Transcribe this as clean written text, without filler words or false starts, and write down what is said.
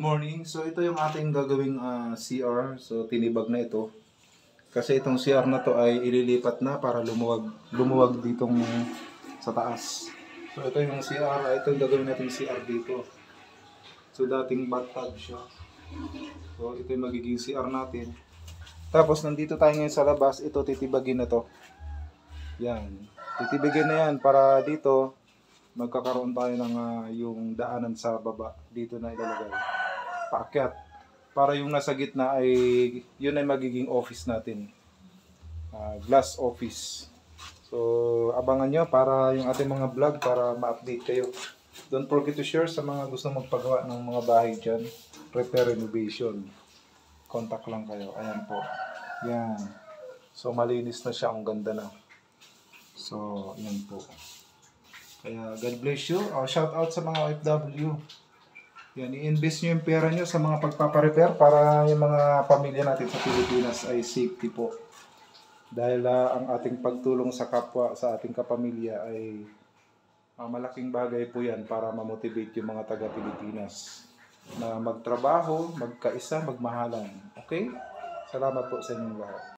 Morning. So ito yung ating gagawing CR. So tinibag na ito. Kasi itong CR na to ay ililipat na para lumuwag ditong sa taas. So ito yung CR. Ito yung gagawin natin CR dito. So dating bathtub siya. So ito yung magiging CR natin. Tapos nandito tayo ngayon sa labas. Ito titibagin na to. Yan. Titibagin na yan para dito magkakaroon tayo ng yung daanan sa baba. Dito na ilalagay. Paakyat. Para yung nasa gitna ay yun ay magiging office natin. Glass office. So abangan nyo para yung ating mga vlog para ma-update kayo. Don't forget to share sa mga gusto magpagawa ng mga bahay dyan. Repair renovation. Contact lang kayo. Ayan po. Yan. So malinis na siya. Ang ganda na. So yan po. Kaya God bless you. Shout out sa mga OFW. Yan, i-invest nyo yung pera nyo sa mga pagpaparepair para yung mga pamilya natin sa Pilipinas ay safety po. Dahil ang ating pagtulong sa kapwa, sa ating kapamilya ay malaking bagay po yan para ma-motivate yung mga taga-Pilipinas na magtrabaho, magkaisa, magmahalan. Okay? Salamat po sa inyong lahat.